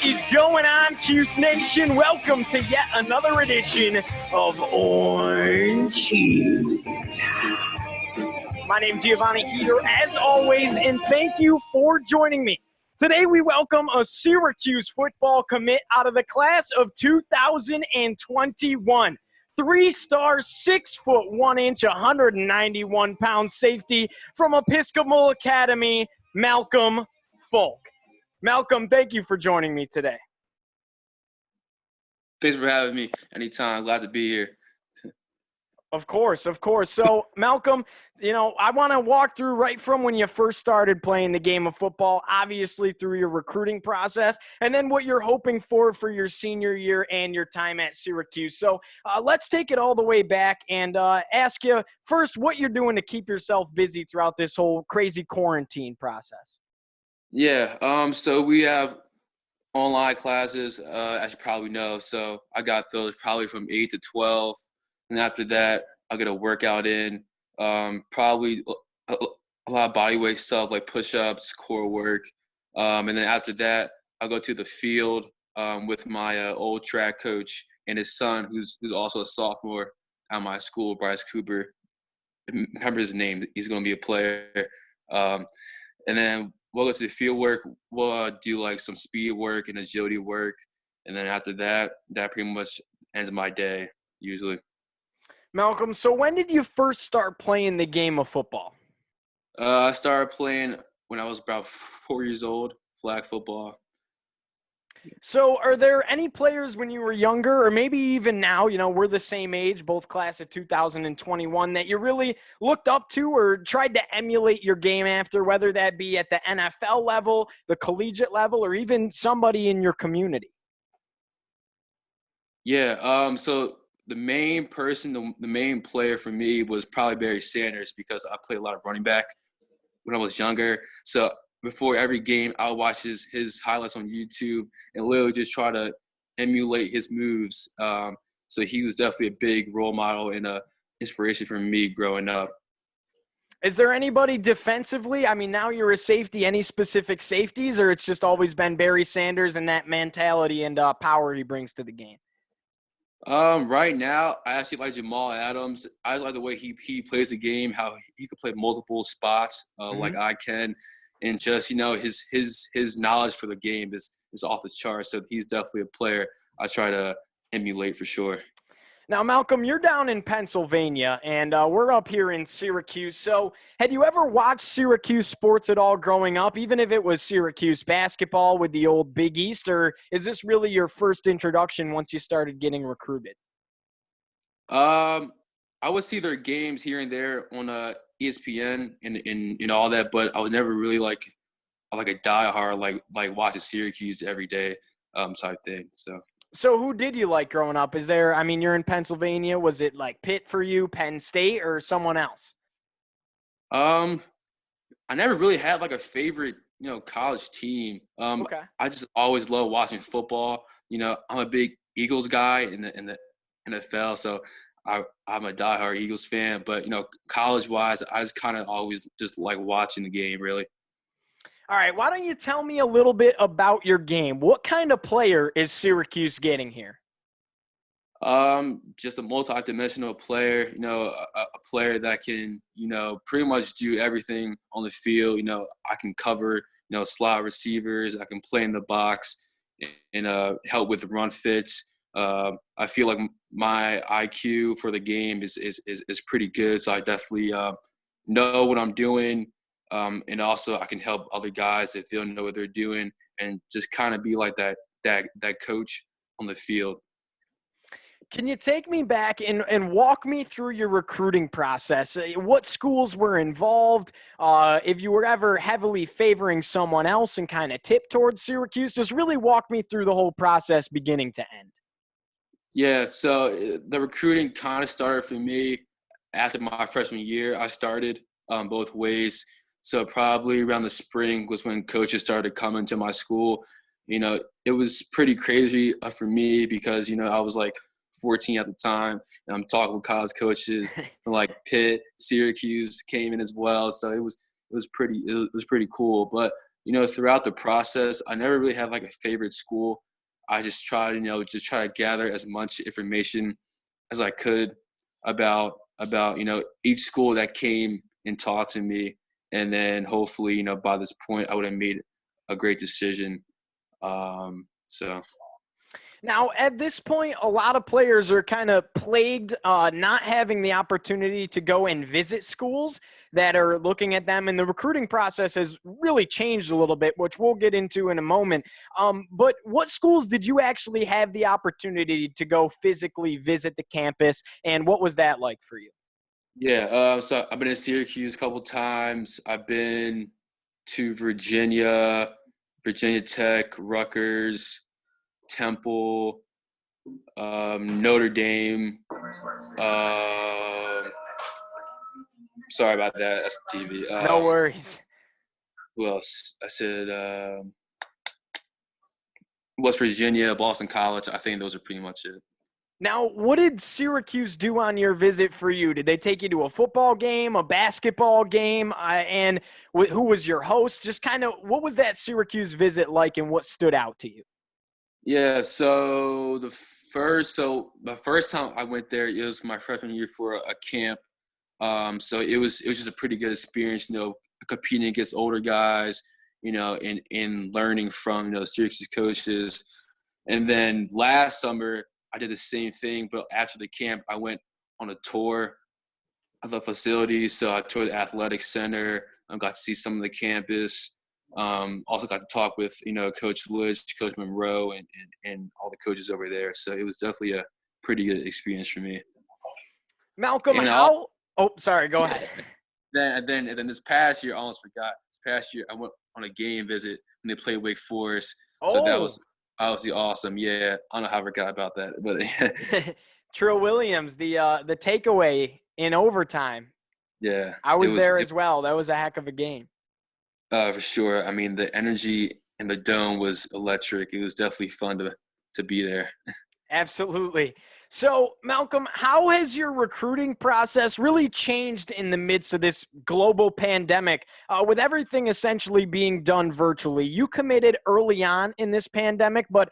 Is going on, Cuse Nation? Welcome to yet another edition of Orange Heat. My name's Giovanni here, as always, and thank you for joining me. Today we welcome a Syracuse football commit out of the class of 2021. Three-star, 6'1", 191-pound safety from Episcopal Academy, Malcolm Folk. Malcolm, thank you for joining me today. Thanks for having me. Anytime. Glad to be here. Of course. So, Malcolm, I want to walk through right from when you first started playing the game of football, obviously through your recruiting process, and then what you're hoping for your senior year and your time at Syracuse. So let's take it all the way back and ask you first what you're doing to keep yourself busy throughout this whole crazy quarantine process. Yeah, so we have online classes, as you probably know. So I got those probably from 8 to 12. And after that, I'll get a workout in, probably a lot of body weight stuff like push-ups, core work. And then after that, I'll go to the field with my old track coach and his son, who's also a sophomore at my school, Bryce Cooper. Remember his name. He's going to be a player. And then we'll go to the field work. We'll do like some speed work and agility work. And then after that, that pretty much ends my day usually. Malcolm, so when did you first start playing the game of football? I started playing when I was about 4 years old, flag football. So are there any players when you were younger, or maybe even now, we're the same age, both class of 2021, that you really looked up to or tried to emulate your game after, whether that be at the NFL level, the collegiate level, or even somebody in your community? Yeah, so the main person, the main player for me was probably Barry Sanders because I played a lot of running back when I was younger. So before every game, I would watch his highlights on YouTube and literally just try to emulate his moves. So he was definitely a big role model and a inspiration for me growing up. Is there anybody defensively? I mean, now you're a safety, any specific safeties, or it's just always been Barry Sanders and that mentality and power he brings to the game? Right now, I actually like Jamal Adams. I just like the way he plays the game, how he can play multiple spots like I can. And just, his knowledge for the game is off the charts. So he's definitely a player I try to emulate for sure. Now, Malcolm, you're down in Pennsylvania, and we're up here in Syracuse. So had you ever watched Syracuse sports at all growing up, even if it was Syracuse basketball with the old Big East, or is this really your first introduction once you started getting recruited? I would see their games here and there on ESPN and all that, but I was never really like a diehard like watching Syracuse every day type thing. So who did you like growing up? You're in Pennsylvania. Was it like Pitt for you, Penn State, or someone else? I never really had like a favorite, college team. Okay. I just always love watching football. I'm a big Eagles guy in the NFL, so I'm a diehard Eagles fan. But college-wise, I just kind of always just like watching the game, really. All right, why don't you tell me a little bit about your game? What kind of player is Syracuse getting here? Just a multi-dimensional player, a player that can, pretty much do everything on the field. I can cover, slot receivers. I can play in the box and help with the run fits. I feel like my IQ for the game is pretty good, so I definitely know what I'm doing. And also I can help other guys if they don't know what they're doing and just kind of be like that coach on the field. Can you take me back and walk me through your recruiting process? What schools were involved? If you were ever heavily favoring someone else and kind of tip towards Syracuse, just really walk me through the whole process beginning to end. Yeah, so the recruiting kind of started for me after my freshman year. I started both ways. So probably around the spring was when coaches started coming to my school. It was pretty crazy for me because, I was like 14 at the time, and I'm talking with college coaches from like Pitt, Syracuse came in as well. So it was pretty cool. But throughout the process, I never really had like a favorite school. I just tried, just try to gather as much information as I could about each school that came and talked to me, and then hopefully by this point I would have made a great decision. So Now, at this point, a lot of players are kind of plagued not having the opportunity to go and visit schools that are looking at them. And the recruiting process has really changed a little bit, which we'll get into in a moment. But what schools did you actually have the opportunity to go physically visit the campus? And what was that like for you? yeah, so I've been in Syracuse a couple times. I've been to Virginia, Virginia Tech, Rutgers, Temple, Notre Dame. Uh, Sorry about that. That's the TV. No worries. Who else? I said West Virginia, Boston College. I think those are pretty much it. Now, what did Syracuse do on your visit for you? Did they take you to a football game, a basketball game? And who was your host? Just kind of what was that Syracuse visit like and what stood out to you? Yeah, so the first time I went there, it was my freshman year for a camp. So it was just a pretty good experience, competing against older guys, and learning from Syracuse coaches. And then last summer I did the same thing, but after the camp I went on a tour of the facilities. So I toured the athletic center. I got to see some of the campus. Also got to talk with Coach Lynch, Coach Monroe, and all the coaches over there. So it was definitely a pretty good experience for me. Malcolm, And how? Oh, sorry. Go ahead. then this past year, I almost forgot. This past year, I went on a game visit and they played Wake Forest. So that Oh, was obviously awesome. Yeah, I don't know how I forgot about that, but Trill Williams, the takeaway in overtime. yeah, I it was was there as well. That was a heck of a game. for sure. I mean, the energy in the dome was electric. It was definitely fun to be there. Absolutely. So, Malcolm, how has your recruiting process really changed in the midst of this global pandemic? With everything essentially being done virtually, you committed early on in this pandemic, but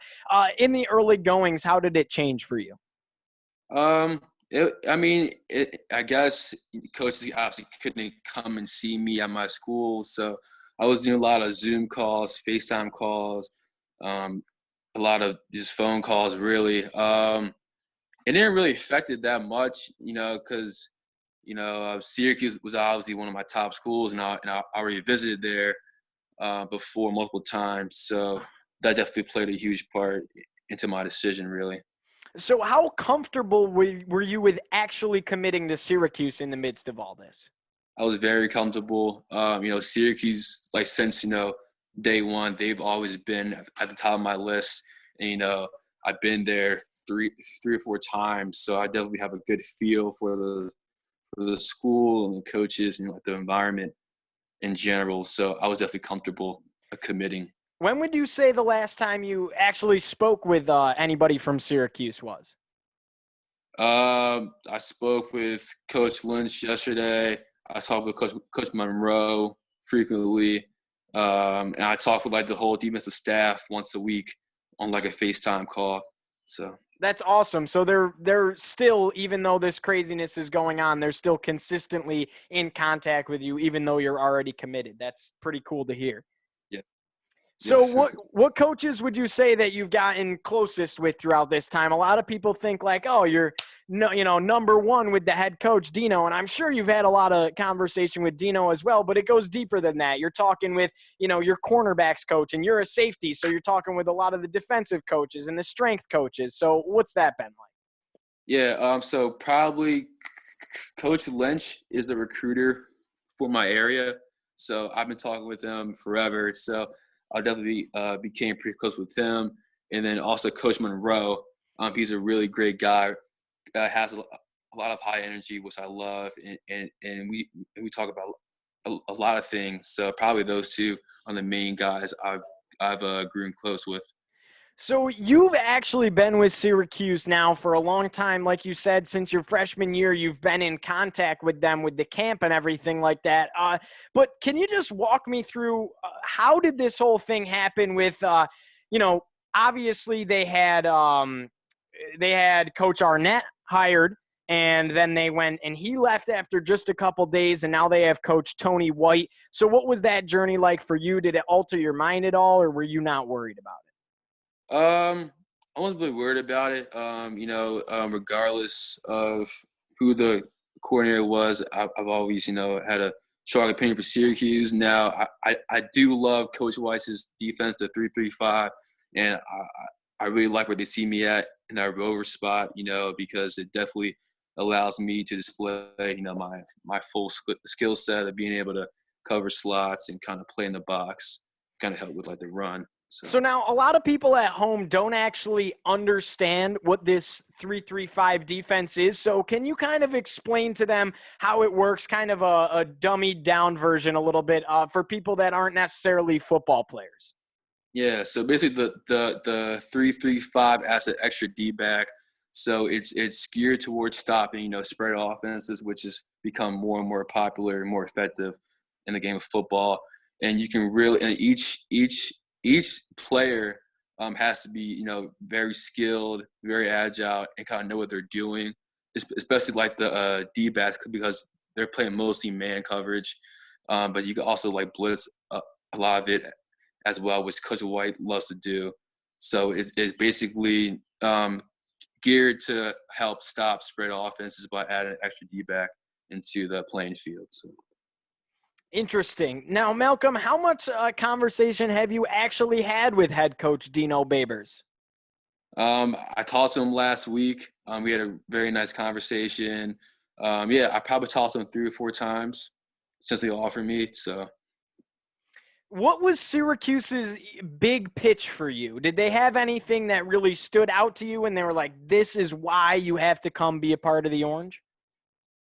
in the early goings, how did it change for you? Um, I guess coaches obviously couldn't come and see me at my school, so I was doing a lot of Zoom calls, FaceTime calls, um, a lot of just phone calls. Really, it didn't really affect it that much, because Syracuse was obviously one of my top schools, and I already visited there before multiple times, so that definitely played a huge part into my decision, really. So, how comfortable were you with actually committing to Syracuse in the midst of all this? I was very comfortable. Syracuse, like since day one, they've always been at the top of my list. And I've been there three or four times, so I definitely have a good feel for the school and the coaches and like the environment in general. So I was definitely comfortable committing. When would you say the last time you actually spoke with anybody from Syracuse was? I spoke with Coach Lynch yesterday. I talked with Coach Monroe frequently, and I talk with like the whole defensive staff once a week on like a FaceTime call. So That's awesome. So they're still, even though this craziness is going on, they're still consistently in contact with you, even though you're already committed. That's pretty cool to hear. yeah, So yes, what coaches would you say that you've gotten closest with throughout this time? A lot of people think like, oh, you're no, number one with the head coach Dino, and I'm sure you've had a lot of conversation with Dino as well. But it goes deeper than that. You're talking with your cornerbacks coach, and you're a safety, so you're talking with a lot of the defensive coaches and the strength coaches. So what's that been like? yeah. So probably Coach Lynch is the recruiter for my area. So I've been talking with him forever. So I definitely became pretty close with him. And then also Coach Monroe. He's a really great guy. Has a lot of high energy, which I love, and we talk about a lot of things. So probably those two are the main guys I've grown close with. So you've actually been with Syracuse now for a long time. Like you said, since your freshman year, you've been in contact with them with the camp and everything like that. But can you just walk me through how did this whole thing happen with, you know, obviously they had Coach Arnett hired, and then they went and he left after just a couple days, and now they have Coach Tony White. So what was that journey like for you? Did it alter your mind at all, or were you not worried about it? I wasn't really worried about it. Regardless of who the coordinator was, I've always, had a strong opinion for Syracuse. Now, I do love Coach Weiss's defense, the 3-3-5, and I really like where they see me at in that rover spot, because it definitely allows me to display, my full skill set of being able to cover slots and kind of play in the box, kind of help with like the run. So. So now a lot of people at home don't actually understand what this 3-3-5 defense is. So can you kind of explain to them how it works, kind of a dummied down version a little bit for people that aren't necessarily football players? Yeah, so basically the 3-3-5 as an extra D back. So it's geared towards stopping, spread offenses, which has become more and more popular and more effective in the game of football. And you can really, and each player has to be, very skilled, very agile, and kind of know what they're doing. Especially like the D backs, because they're playing mostly man coverage, but you can also like blitz a lot of it as well, which Coach White loves to do. So it's basically geared to help stop spread offenses by adding an extra D-back into the playing field. So. Interesting. Now, Malcolm, how much conversation have you actually had with head coach Dino Babers? I talked to him last week. We had a very nice conversation. I probably talked to him 3 or 4 times since they offered me. So. What was Syracuse's big pitch for you? Did they have anything that really stood out to you and they were like, this is why you have to come be a part of the Orange?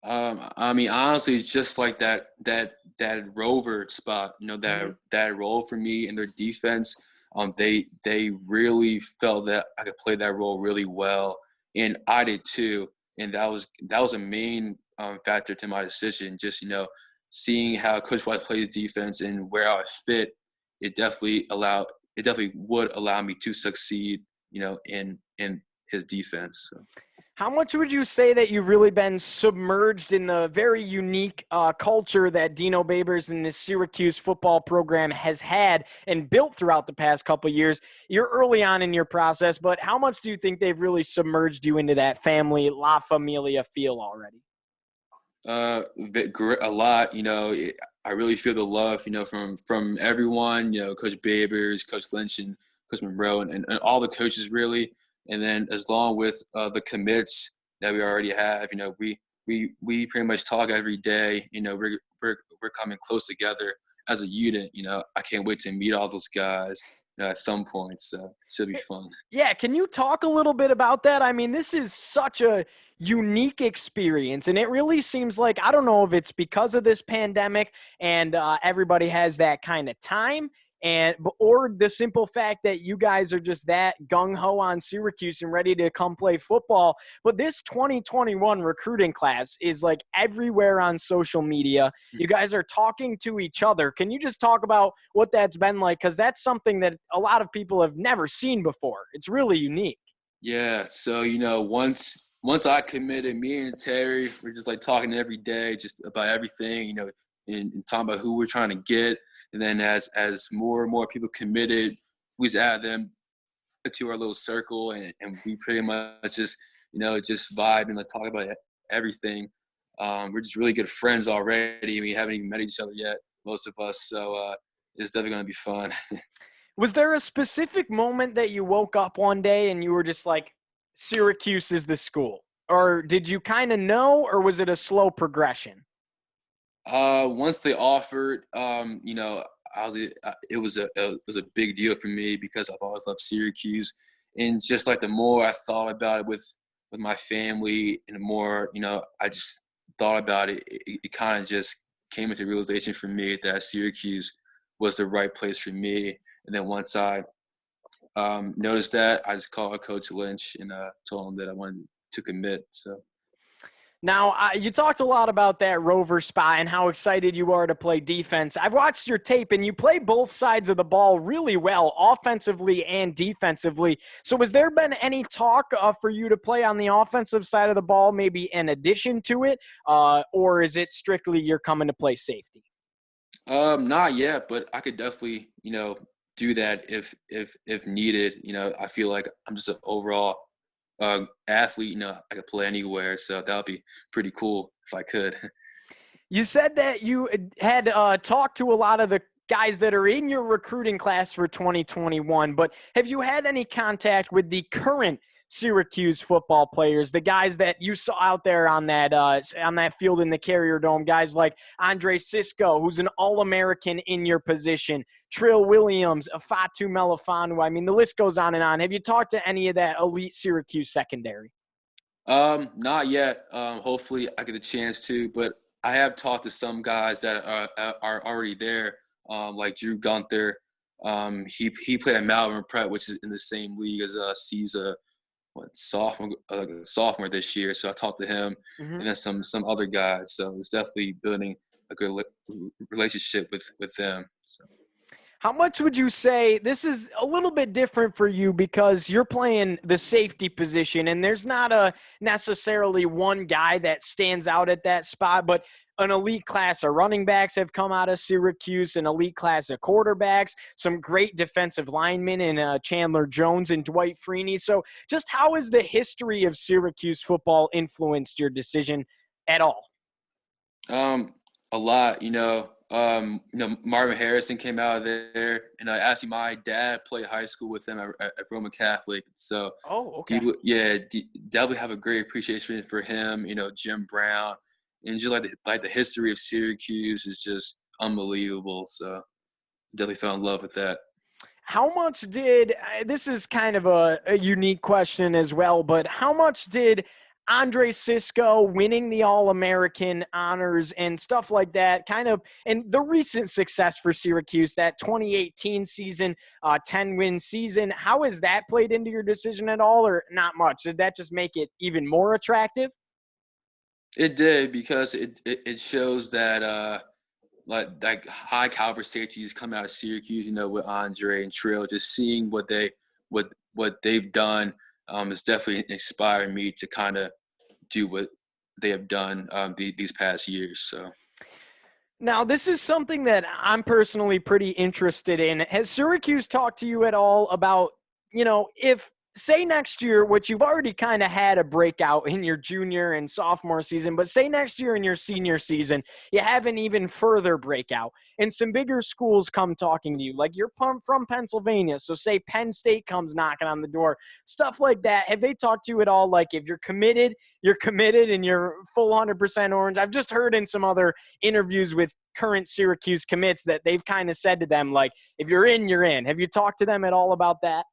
Honestly, it's just like that rover spot, that role for me in their defense. They really felt that I could play that role really well, and I did too. And that was a main factor to my decision. Just seeing how Coach White plays defense and where I fit, it definitely would allow me to succeed, in his defense. So. How much would you say that you've really been submerged in the very unique culture that Dino Babers and this Syracuse football program has had and built throughout the past couple of years? You're early on in your process, but how much do you think they've really submerged you into that family, La Familia feel already? A lot. I really feel the love, from everyone. Coach Babers, Coach Lynch, and Coach Monroe, and all the coaches really. And then as long with the commits that we already have, we pretty much talk every day. We're coming close together as a unit. I can't wait to meet all those guys, at some point. So it should be fun. Yeah, can you talk a little bit about that? I mean, this is such a unique experience, and it really seems like, I don't know if it's because of this pandemic and everybody has that kind of time, or the simple fact that you guys are just that gung-ho on Syracuse and ready to come play football. But this 2021 recruiting class is like everywhere on social media. You guys are talking to each other. Can you just talk about what that's been like? Because that's something that a lot of people have never seen before. It's really unique. Yeah. So, once I committed, me and Terry were just like talking every day, just about everything, and talking about who we're trying to get. And then as more and more people committed, we just add them to our little circle, and we pretty much just vibe and like talk about everything. We're just really good friends already. We haven't even met each other yet, most of us. So it's definitely going to be fun. Was there a specific moment that you woke up one day and you were just like, Syracuse is the school? Or did you kind of know, or was it a slow progression? Once they offered, it was a big deal for me because I've always loved Syracuse, and just like the more I thought about it with my family, and the more I just thought about it, it kind of just came into realization for me that Syracuse was the right place for me. And then once I noticed that, I just called Coach Lynch and told him that I wanted to commit. So. Now, you talked a lot about that rover spot and how excited you are to play defense. I've watched your tape, and you play both sides of the ball really well, offensively and defensively. So has there been any talk for you to play on the offensive side of the ball, maybe in addition to it, or is it strictly you're coming to play safety? Not yet, but I could definitely, do that if needed. I feel like I'm just an overall athlete. I could play anywhere, so that would be pretty cool if I could. You said that you had talked to a lot of the guys that are in your recruiting class for 2021, but have you had any contact with the current Syracuse football players, the guys that you saw out there on that field in the Carrier Dome, guys like Andre Cisco, who's an All-American in your position, Trill Williams, Fatu Melifanu. I mean, the list goes on and on. Have you talked to any of that elite Syracuse secondary? Not yet. Hopefully I get a chance to, but I have talked to some guys that are already there, like Drew Gunther. He played at Malvern Prep, which is in the same league as us. He's a sophomore this year, so I talked to him, Mm-hmm. and then some other guys. So it's definitely building a good relationship with them. So. How much would you say this is a little bit different for you because you're playing the safety position and there's not a necessarily one guy that stands out at that spot, but an elite class of running backs have come out of Syracuse, an elite class of quarterbacks, some great defensive linemen in Chandler Jones and Dwight Freeney. So just how has the history of Syracuse football influenced your decision at all? A lot, Marvin Harrison came out of there, and actually my dad played high school with him at Roman Catholic. So, Oh, okay. definitely have a great appreciation for him. Jim Brown, and just like the history of Syracuse is just unbelievable. So, definitely fell in love with that. How much did this is kind of a unique question as well, but how much did Andre Cisco winning the All-American honors and stuff like that and the recent success for Syracuse, that 2018 season, 10-win season, how has that played into your decision at all, or not much? Did that just make it even more attractive? It did, because it shows that like high caliber safeties come out of Syracuse, with Andre and Trill. Just seeing what they've done is definitely inspiring me to kind of do what they have done these past years. So. Now, this is something that I'm personally pretty interested in. Has Syracuse talked to you at all about, if say next year, which you've already kind of had a breakout in your junior and sophomore season, but say next year in your senior season, you have an even further breakout and some bigger schools come talking to you, like you're from Pennsylvania. So say Penn State comes knocking on the door, stuff like that. Have they talked to you at all? Like if you're committed and you're full 100% orange. I've just heard in some other interviews with current Syracuse commits that they've kind of said to them, like, if you're in, you're in. Have you talked to them at all about that?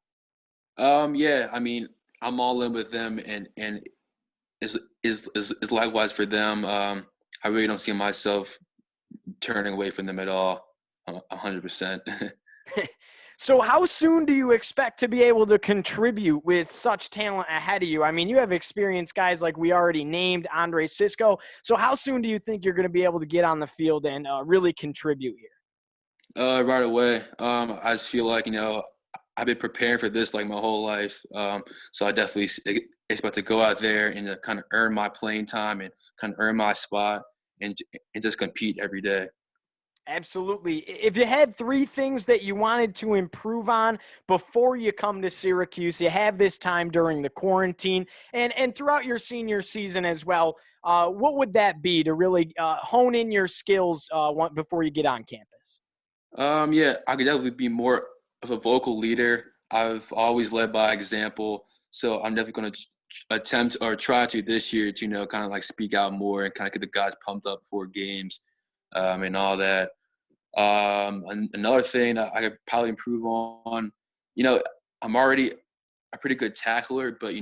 Yeah, I mean, I'm all in with them, and is likewise for them. I really don't see myself turning away from them at all, 100%. So how soon do you expect to be able to contribute with such talent ahead of you? I mean, you have experienced guys like we already named, Andre Cisco. So how soon do you think you're going to be able to get on the field and really contribute here? Right away. I just feel like I've been preparing for this like my whole life. So I definitely expect to go out there and kind of earn my playing time and kind of earn my spot and just compete every day. Absolutely. If you had three things that you wanted to improve on before you come to Syracuse, you have this time during the quarantine and throughout your senior season as well, what would that be to really hone in your skills before you get on campus? Yeah, I could definitely be more of a vocal leader. I've always led by example, so I'm definitely going to attempt or try to this year to kind of like speak out more and kind of get the guys pumped up for games, and all that. Another thing that I could probably improve on, you know, I'm already a pretty good tackler, but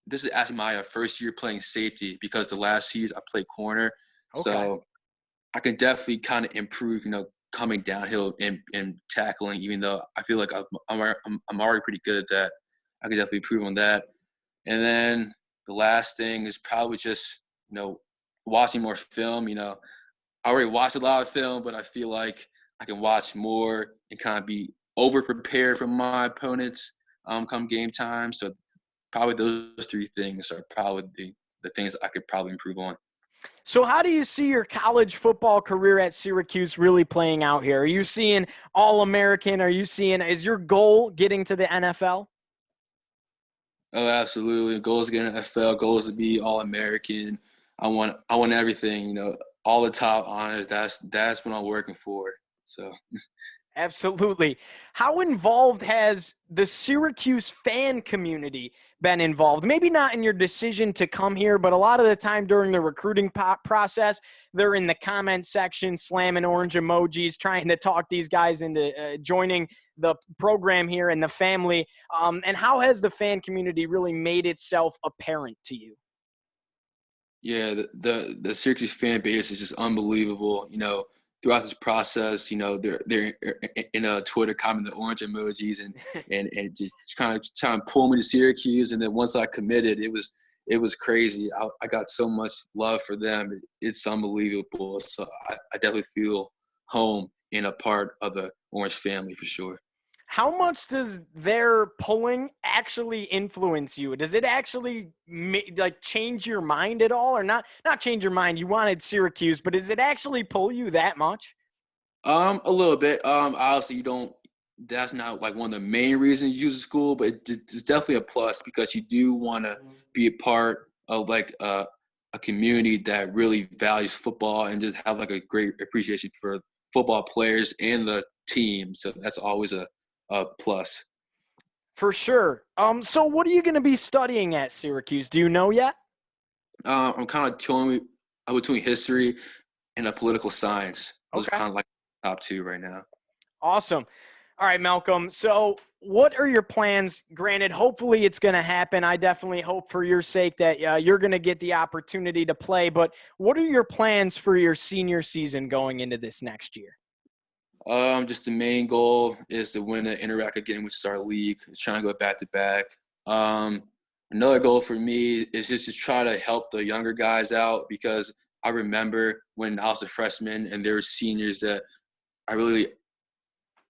this is actually my first year playing safety because the last season I played corner, Okay. so I can definitely kind of improve, coming downhill and tackling. Even though I feel like I'm already pretty good at that, I could definitely improve on that. And then the last thing is probably just watching more film. I already watched a lot of film, but I feel like I can watch more and kind of be over prepared for my opponents come game time. So probably those three things are probably the things I could probably improve on. So how do you see your college football career at Syracuse really playing out here? Are you seeing All-American? Is your goal getting to the NFL? Oh, absolutely. Goals to get in the NFL, goals to be All American. I want everything, all the top honors. That's what I'm working for. So Absolutely. How involved has the Syracuse fan community been involved? Maybe not in your decision to come here, but a lot of the time during the recruiting process, they're in the comment section slamming orange emojis, trying to talk these guys into joining the program here and the family. And how has the fan community really made itself apparent to you? yeah, the Syracuse fan base is just unbelievable. Throughout this process, they're in a Twitter comment the orange emojis and just kind of trying to pull me to Syracuse. And then once I committed, it was crazy. I got so much love for them. It's unbelievable. So I definitely feel home in a part of the Orange family for sure. How much does their pulling actually influence you? Does it actually change your mind at all, or not? Not change your mind. You wanted Syracuse, but does it actually pull you that much? A little bit. Obviously, you don't. That's not like one of the main reasons you use the school, but it's definitely a plus because you do want to be a part of like a community that really values football and just have like a great appreciation for football players and the team. So that's always a plus. For sure. So what are you going to be studying at Syracuse? Do you know yet? I'm kind of torn between history and political science. Those are Okay. kind of like top two right now. Awesome. All right, Malcolm. So, what are your plans? Granted, hopefully it's going to happen. I definitely hope for your sake that you're going to get the opportunity to play. But what are your plans for your senior season going into this next year? Just the main goal is to win the Interact again, which is our league. It's trying to go back to back. Another goal for me is just to try to help the younger guys out because I remember when I was a freshman and there were seniors that I really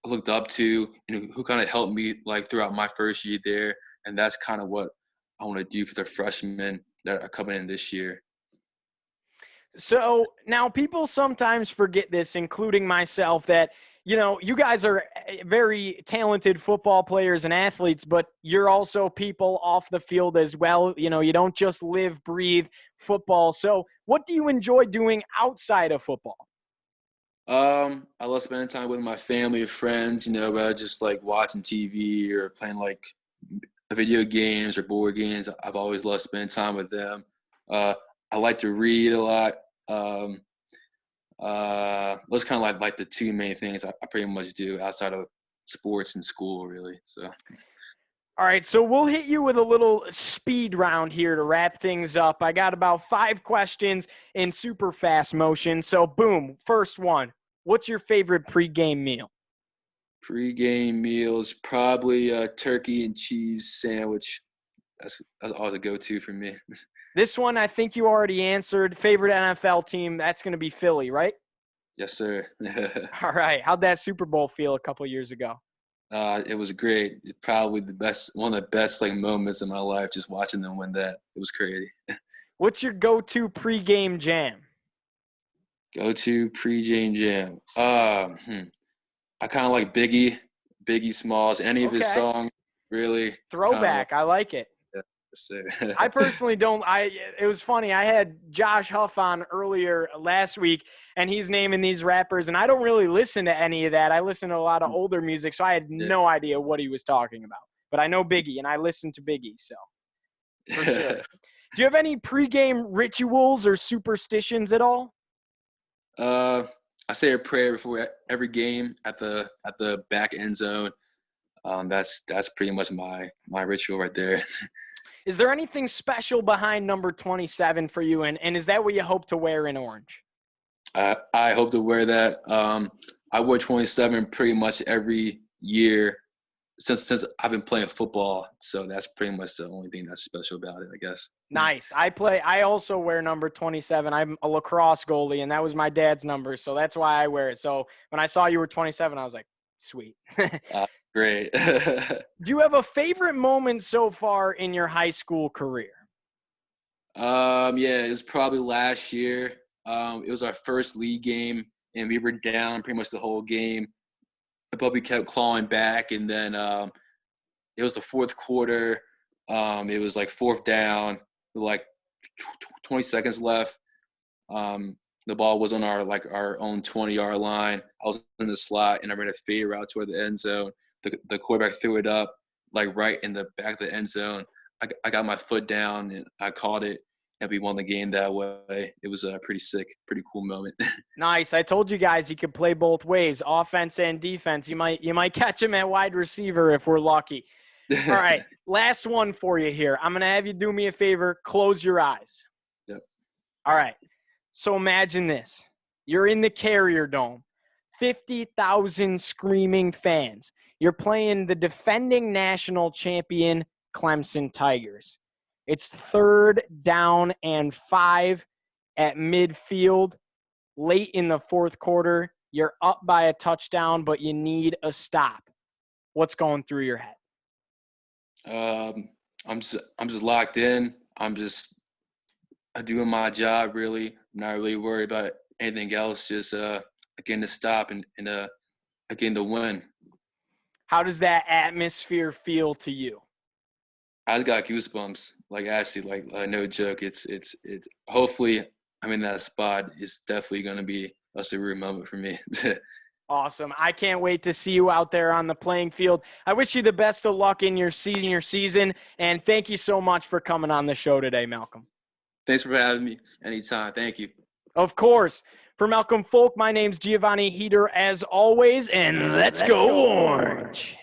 looked up to and who kind of helped me like throughout my first year there. And that's kind of what I want to do for the freshmen that are coming in this year. So now people sometimes forget this, including myself, that, you guys are very talented football players and athletes, but you're also people off the field as well. You don't just live, breathe football. So what do you enjoy doing outside of football? I love spending time with my family or friends, rather just like watching TV or playing like video games or board games. I've always loved spending time with them. Uh, I like to read a lot. Um, those kind of like the two main things I pretty much do outside of sports and school, really. So, All right, so we'll hit you with a little speed round here to wrap things up. I got about 5 questions in super fast motion. So, boom, first one. What's your favorite pregame meal? pre-game meals probably a turkey and cheese sandwich. That's always a go-to for me. This one, I think you already answered. Favorite NFL team, that's going to be Philly, right? Yes, sir. All right. How'd that Super Bowl feel a couple years ago? It was great. Probably one of the best like moments in my life, just watching them win that. It was crazy. What's your go-to pregame jam? Go to pre-game jam. I kind of like Biggie Smalls. Any of his Okay. songs, really. It's kind of like, Throwback. I like it. yes, sir. I personally don't. It was funny. I had Josh Huff on earlier last week, and he's naming these rappers, and I don't really listen to any of that. I listen to a lot of older music, so I had Yeah. no idea what he was talking about. But I know Biggie, and I listen to Biggie, so for sure. Do you have any pregame rituals or superstitions at all? I say a prayer before every game at the back end zone. That's pretty much my ritual right there. Is there anything special behind number 27 for you, and is that what you hope to wear in orange? I hope to wear that. I wore 27 pretty much every year since I've been playing football. So that's pretty much the only thing that's special about it, I guess. Nice. I also wear number 27. I'm a lacrosse goalie, and that was my dad's number, so that's why I wear it. So when I saw you were 27, I was like, sweet. Great. Do you have a favorite moment so far in your high school career? Yeah, it was probably last year. It was our first league game, and we were down pretty much the whole game, but we kept clawing back, and then it was the fourth quarter. It was like fourth down, with like 20 seconds left. The ball was on our own 20-yard line. I was in the slot, and I ran a fade route toward the end zone. The quarterback threw it up like right in the back of the end zone. I got my foot down, and I caught it, and we won the game that way. It was a pretty sick, pretty cool moment. Nice. I told you guys he could play both ways, offense and defense. You might catch him at wide receiver if we're lucky. All right, last one for you here. I'm going to have you do me a favor. Close your eyes. Yep. All right. So imagine this. You're in the Carrier Dome. 50,000 screaming fans. You're playing the defending national champion Clemson Tigers. It's 3rd down and 5 at midfield. Late in the fourth quarter. You're up by a touchdown, but you need a stop. What's going through your head? I'm just locked in. I'm just doing my job, really. I'm not really worried about anything else. Just getting to stop and getting the win. How does that atmosphere feel to you? I just got goosebumps. Like actually, no joke. It's hopefully I'm in that spot. It's definitely gonna be a surreal moment for me. Awesome. I can't wait to see you out there on the playing field. I wish you the best of luck in your senior season, and thank you so much for coming on the show today, Malcolm. Thanks for having me. Anytime. Thank you. Of course. For Malcolm Folk, my name's Giovanni Heater as always, and let's go Orange.